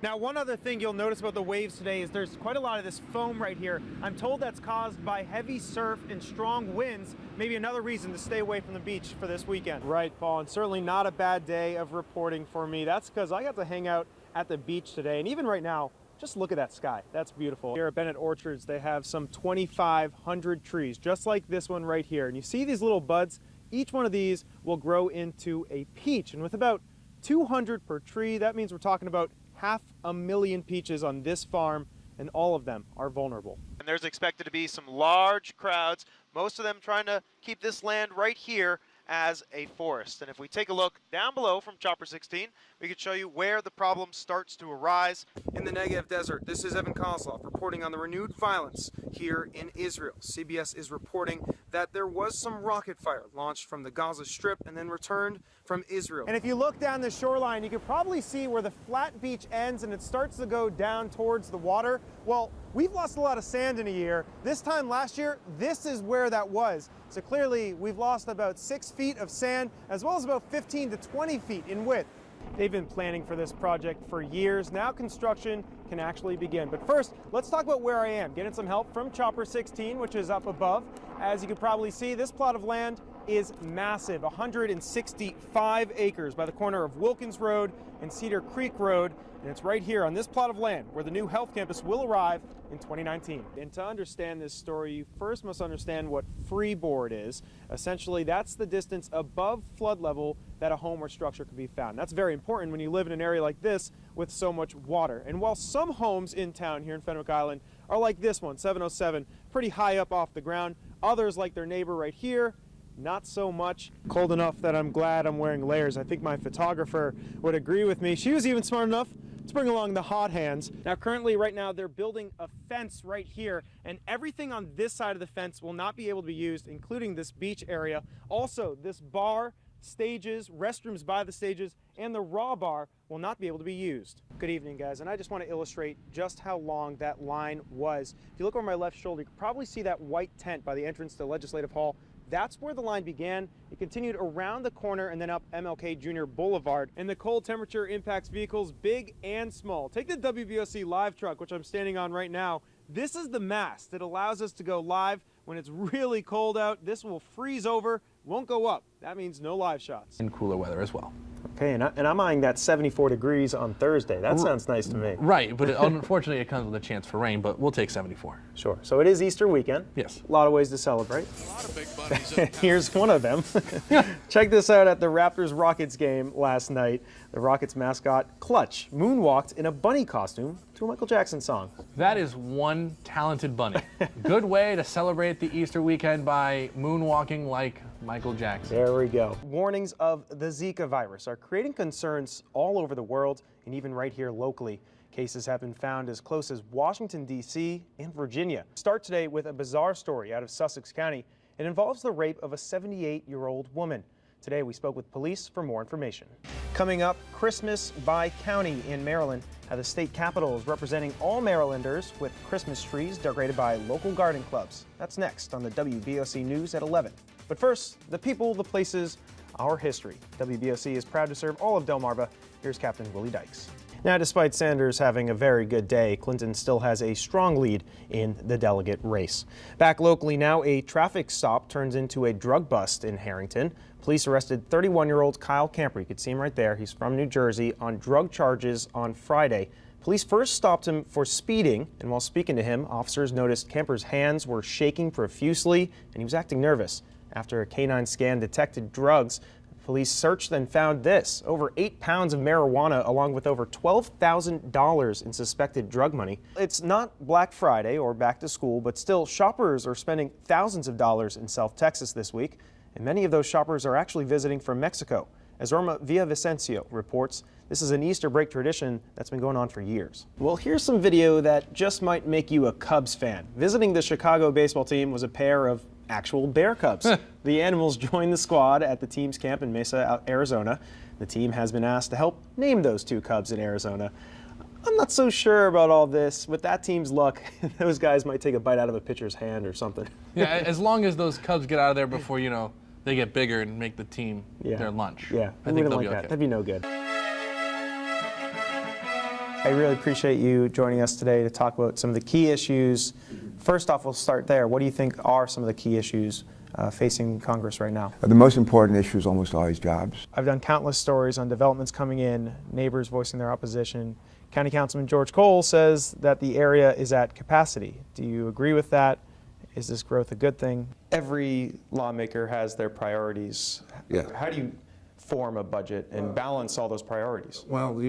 Now, one other thing you'll notice about the waves today is there's quite a lot of this foam right here. I'm told that's caused by heavy surf and strong winds. Maybe another reason to stay away from the beach for this weekend. Right, Paul, and certainly not a bad day of reporting for me. That's because I got to hang out at the beach today, and even right now, just look at that sky. That's beautiful. Here at Bennett Orchards, they have some 2,500 trees, just like this one right here. And you see these little buds? Each one of these will grow into a peach, and with about 200 per tree, that means we're talking about 500,000 peaches on this farm, and all of them are vulnerable. And there's expected to be some large crowds, most of them trying to keep this land right here as a forest. And if we take a look down below from Chopper 16, we can show you where the problem starts to arise. In the Negev Desert, this is Evan Koslof reporting on the renewed violence here in Israel. CBS is reporting that there was some rocket fire launched from the Gaza Strip and then returned from Israel. And if you look down the shoreline, you can probably see where the flat beach ends and it starts to go down towards the water. Well, we've lost a lot of sand in a year. This time last year, this is where that was. So clearly, we've lost about 6 feet of sand, as well as about 15 to 20 feet in width. They've been planning for this project for years. Now construction can actually begin. But first, let's talk about where I am. Getting some help from Chopper 16, which is up above. As you can probably see, this plot of land is massive, 165 acres by the corner of Wilkins Road and Cedar Creek Road. And it's right here on this plot of land where the new health campus will arrive in 2019. And to understand this story, you first must understand what freeboard is. Essentially, that's the distance above flood level that a home or structure can be found. That's very important when you live in an area like this with so much water. And while some homes in town here in Fenwick Island are like this one, 707, pretty high up off the ground, others like their neighbor right here, not so much. Cold enough that I'm glad I'm wearing layers. I think my photographer would agree with me. She was even smart enough to bring along the hot hands. Now currently right now they're building a fence right here, and everything on this side of the fence will not be able to be used, including this beach area. Also, this bar, stages, restrooms by the stages, and the raw bar will not be able to be used. Good evening, guys, and I just want to illustrate just how long that line was. If you look over my left shoulder, you can probably see that white tent by the entrance to Legislative Hall. That's where the line began. It continued around the corner and then up MLK Jr. Boulevard. And the cold temperature impacts vehicles big and small. Take the WBOC live truck, which I'm standing on right now. This is the mast that allows us to go live when it's really cold out. This will freeze over, won't go up. That means no live shots. And cooler weather as well. Okay, and I'm eyeing that 74 degrees on Thursday. That sounds nice to me. Right, but unfortunately it comes with a chance for rain, but we'll take 74. Sure. So it is Easter weekend. Yes. A lot of ways to celebrate. A lot of big buddies. Here's one of them. Check this out at the Raptors-Rockets game last night. The Rockets mascot, Clutch, moonwalked in a bunny costume to a Michael Jackson song. That is one talented bunny. Good way to celebrate the Easter weekend by moonwalking like Michael Jackson. There we go. Warnings of the Zika virus are creating concerns all over the world and even right here locally. Cases have been found as close as Washington, D.C. and Virginia. Start today with a bizarre story out of Sussex County. It involves the rape of a 78-year-old woman. Today we spoke with police for more information. Coming up, Christmas by county in Maryland. How the state capitol is representing all Marylanders with Christmas trees decorated by local garden clubs. That's next on the WBOC News at 11. But first, the people, the places, our history. WBOC is proud to serve all of Delmarva. Here's Captain Willie Dykes. Now, despite Sanders having a very good day, Clinton still has a strong lead in the delegate race. Back locally now, a traffic stop turns into a drug bust in Harrington. Police arrested 31-year-old Kyle Camper. You can see him right there. He's from New Jersey on drug charges on Friday. Police first stopped him for speeding, and while speaking to him, officers noticed Camper's hands were shaking profusely and he was acting nervous. After a canine scan detected drugs, police searched and found this, over 8 pounds of marijuana along with over $12,000 in suspected drug money. It's not Black Friday or back to school, but still shoppers are spending thousands of dollars in South Texas this week, and many of those shoppers are actually visiting from Mexico. As Irma Villavicencio reports, this is an Easter break tradition that's been going on for years. Well, here's some video that just might make you a Cubs fan. Visiting the Chicago baseball team was a pair of actual bear cubs. The animals joined the squad at the team's camp in Mesa, Arizona. The team has been asked to help name those 2 cubs in Arizona. I'm not so sure about all this. With that team's luck, those guys might take a bite out of a pitcher's hand or something. Yeah, as long as those cubs get out of there before, they get bigger and make the team their lunch. Yeah, I think they'll be okay. That'd be no good. I really appreciate you joining us today to talk about some of the key issues. First off, we'll start there. What do you think are some of the key issues facing Congress right now? The most important issue is almost always jobs. I've done countless stories on developments coming in, neighbors voicing their opposition. County Councilman George Cole says that the area is at capacity. Do you agree with that? Is this growth a good thing? Every lawmaker has their priorities. Yeah. How do you form a budget and balance all those priorities? Well,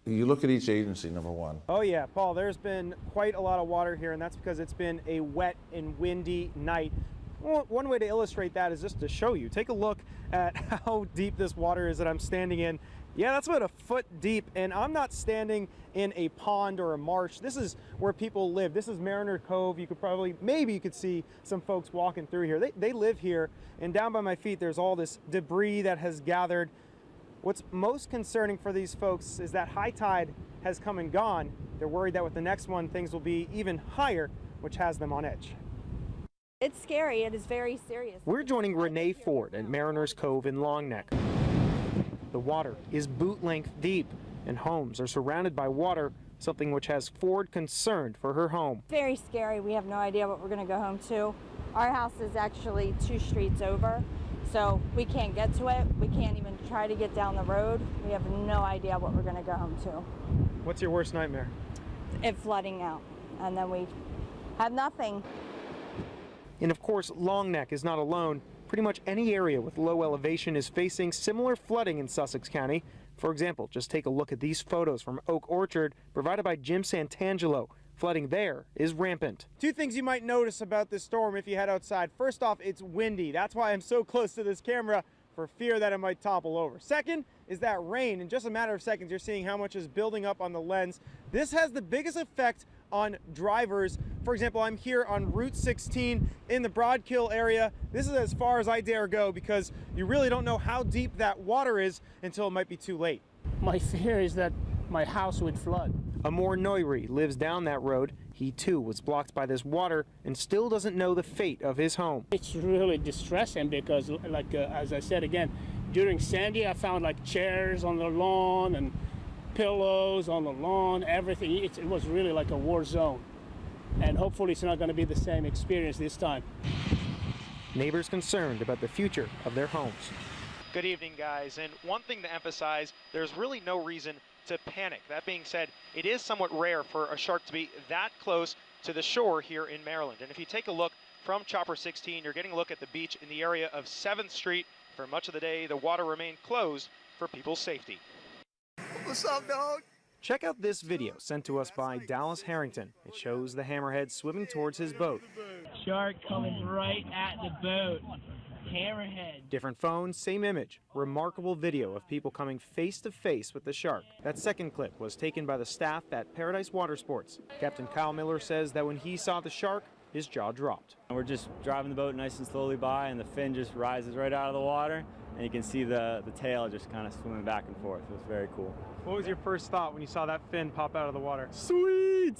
you look at each agency, number one. Oh yeah, Paul, there's been quite a lot of water here, and that's because it's been a wet and windy night. Well, one way to illustrate that is just to show you. Take a look at how deep this water is that I'm standing in. Yeah, that's about a foot deep, and I'm not standing in a pond or a marsh. This is where people live. This is Mariner Cove. You could maybe you could see some folks walking through here. They live here, and down by my feet there's all this debris that has gathered. What's most concerning for these folks is that high tide has come and gone. They're worried that with the next one things will be even higher, which has them on edge. It's scary. It is very serious. We're joining Renee Ford at Mariners Cove in Longneck. The water is boot-length deep, and homes are surrounded by water, something which has Ford concerned for her home. Very scary. We have no idea what we're going to go home to. Our house is actually 2 streets over, so we can't get to it. We can't even try to get down the road. We have no idea what we're going to go home to. What's your worst nightmare? It flooding out, and then we have nothing. And of course, Longneck is not alone. Pretty much any area with low elevation is facing similar flooding in Sussex County. For example, just take a look at these photos from Oak Orchard provided by Jim Santangelo. Flooding there is rampant. 2 things you might notice about this storm if you head outside. First off, it's windy. That's why I'm so close to this camera, for fear that it might topple over. Second is that rain. In just a matter of seconds, you're seeing how much is building up on the lens. This has the biggest effect on drivers. For example, I'm here on Route 16 in the Broadkill area. This is as far as I dare go because you really don't know how deep that water is until it might be too late. My fear is that my house would flood. Amor Noiri lives down that road. He too was blocked by this water and still doesn't know the fate of his home. It's really distressing because, as I said again, during Sandy, I found like chairs on the lawn and pillows on the lawn, everything. It was really like a war zone. And hopefully it's not going to be the same experience this time. Neighbors concerned about the future of their homes. Good evening, guys. And one thing to emphasize, there's really no reason to panic. That being said, it is somewhat rare for a shark to be that close to the shore here in Maryland. And if you take a look from Chopper 16, you're getting a look at the beach in the area of 7th Street. For much of the day, the water remained closed for people's safety. What's up, dog? Check out this video sent to us by Dallas Harrington. It shows the hammerhead swimming towards his boat. Shark coming right at the boat. Hammerhead. Different phones, same image. Remarkable video of people coming face to face with the shark. That second clip was taken by the staff at Paradise Water Sports. Captain Kyle Miller says that when he saw the shark, his jaw dropped. We're just driving the boat nice and slowly by, and the fin just rises right out of the water, and you can see the tail just kind of swimming back and forth. It was very cool. What was your first thought when you saw that fin pop out of the water? Sweet!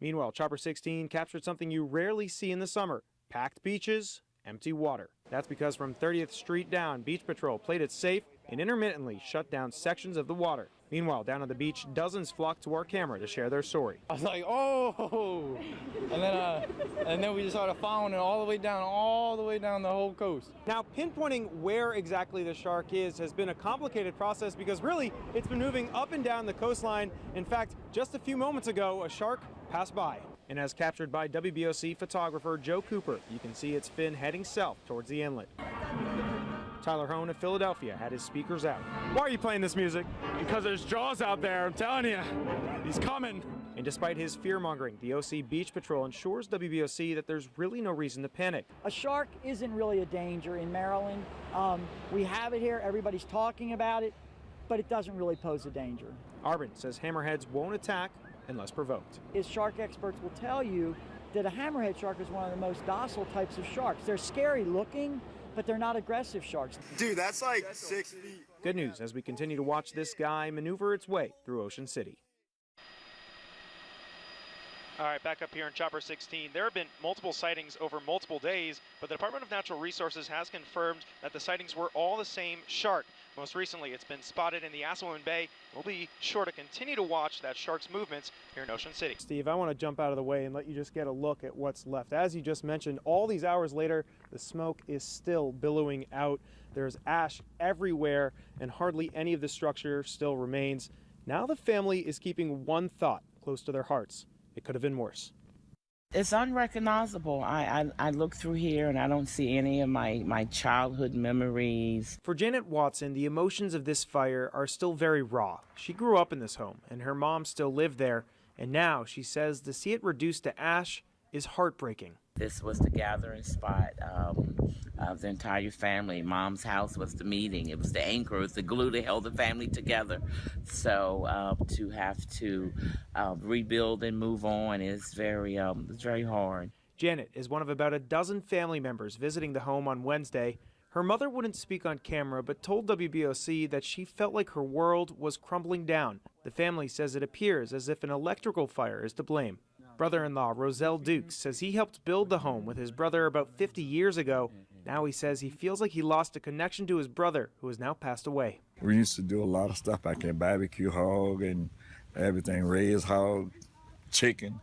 Meanwhile, Chopper 16 captured something you rarely see in the summer. Packed beaches, empty water. That's because from 30th Street down, Beach Patrol played it safe and intermittently shut down sections of the water. Meanwhile, down on the beach, dozens flocked to our camera to share their story. I was like, oh! And then we just started following it all the way down the whole coast. Now, pinpointing where exactly the shark is has been a complicated process because really, it's been moving up and down the coastline. In fact, just a few moments ago, a shark passed by. And as captured by WBOC photographer Joe Cooper, you can see its fin heading south towards the inlet. Tyler Hone of Philadelphia had his speakers out. Why are you playing this music? Because there's Jaws out there, I'm telling you. He's coming. And despite his fear-mongering, the OC Beach Patrol ensures WBOC that there's really no reason to panic. A shark isn't really a danger in Maryland. We have it here, everybody's talking about it, but it doesn't really pose a danger. Arbin says hammerheads won't attack unless provoked. As shark experts will tell you that a hammerhead shark is one of the most docile types of sharks. They're scary looking, but they're not aggressive sharks. Dude, that's like 6 feet. Good news as we continue to watch this guy maneuver its way through Ocean City. All right, back up here in Chopper 16. There have been multiple sightings over multiple days, but the Department of Natural Resources has confirmed that the sightings were all the same shark. Most recently, it's been spotted in the Asselman Bay. We'll be sure to continue to watch that shark's movements here in Ocean City. Steve, I want to jump out of the way and let you just get a look at what's left. As you just mentioned, all these hours later, the smoke is still billowing out. There's ash everywhere, and hardly any of the structure still remains. Now the family is keeping one thought close to their hearts. It could have been worse. It's unrecognizable. I look through here and I don't see any of my childhood memories. For Janet Watson, the emotions of this fire are still very raw. She grew up in this home and her mom still lived there. And now she says to see it reduced to ash is heartbreaking. This was the gathering spot of the entire family. Mom's house was the meeting. It was the anchor. It was the glue that held the family together. So to have to rebuild and move on is very hard. Janet is one of about a dozen family members visiting the home on Wednesday. Her mother wouldn't speak on camera, but told WBOC that she felt like her world was crumbling down. The family says it appears as if an electrical fire is to blame. Brother-in-law Roselle Dukes says he helped build the home with his brother about 50 years ago. Now he says he feels like he lost a connection to his brother, who has now passed away. We used to do a lot of stuff back there, barbecue hog and everything, raised hog, chicken.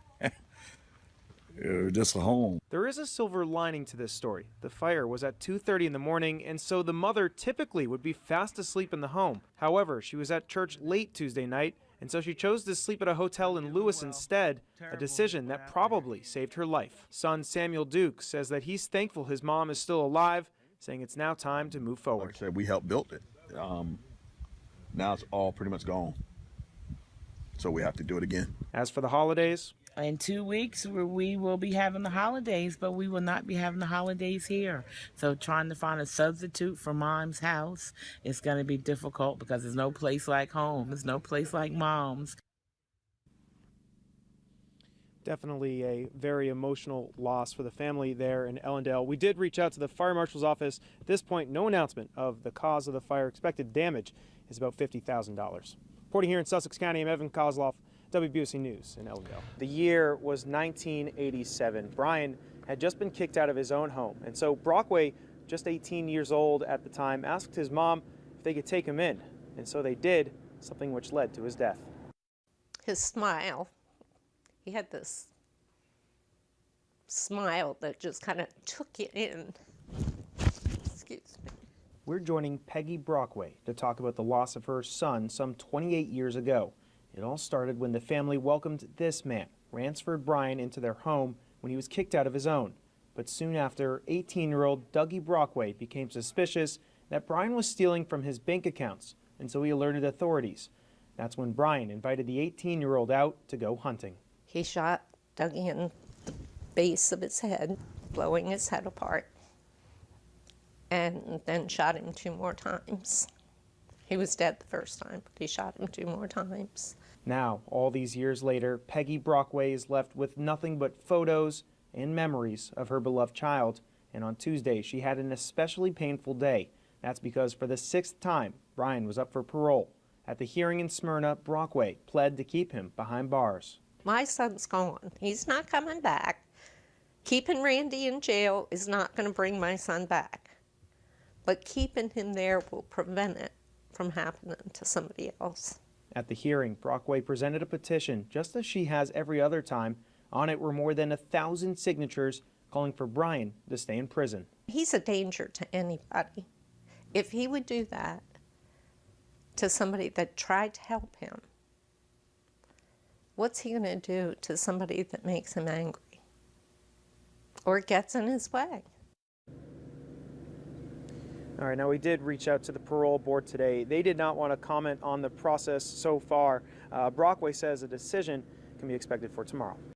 Just a home. There is a silver lining to this story. The fire was at 2:30 in the morning, and so the mother typically would be fast asleep in the home. However, she was at church late Tuesday night, and so she chose to sleep at a hotel in Lewis instead, a decision that probably saved her life. Son Samuel Duke says that he's thankful his mom is still alive, saying it's now time to move forward. Like I said, we helped build it. Now it's all pretty much gone. So we have to do it again. As for the holidays, in 2 weeks, we will be having the holidays, but we will not be having the holidays here. So trying to find a substitute for Mom's house is going to be difficult because there's no place like home. There's no place like Mom's. Definitely a very emotional loss for the family there in Ellendale. We did reach out to the fire marshal's office. At this point, no announcement of the cause of the fire. Expected damage is about $50,000. Reporting here in Sussex County, I'm Evan Koslof, WBOC News in Ellendale. The year was 1987. Brian had just been kicked out of his own home, and so Brockway, just 18 years old at the time, asked his mom if they could take him in, and so they did, something which led to his death. His smile, he had this smile that just kind of took you in. Excuse me. We're joining Peggy Brockway to talk about the loss of her son some 28 years ago. It all started when the family welcomed this man, Ransford Bryan, into their home when he was kicked out of his own. But soon after, 18-year-old Dougie Brockway became suspicious that Bryan was stealing from his bank accounts, and so he alerted authorities. That's when Bryan invited the 18-year-old out to go hunting. He shot Dougie in the base of his head, blowing his head apart, and then shot him 2 more times. He was dead the first time, but he shot him 2 more times. Now, all these years later, Peggy Brockway is left with nothing but photos and memories of her beloved child. And on Tuesday, she had an especially painful day. That's because for the 6th time, Bryan was up for parole. At the hearing in Smyrna, Brockway pled to keep him behind bars. My son's gone. He's not coming back. Keeping Randy in jail is not going to bring my son back. But keeping him there will prevent it from happening to somebody else. At the hearing, Brockway presented a petition, just as she has every other time. On it were more than 1,000 signatures calling for Bryan to stay in prison. He's a danger to anybody. If he would do that to somebody that tried to help him, what's he going to do to somebody that makes him angry or gets in his way? All right, now we did reach out to the parole board today. They did not want to comment on the process so far. Brockway says a decision can be expected for tomorrow.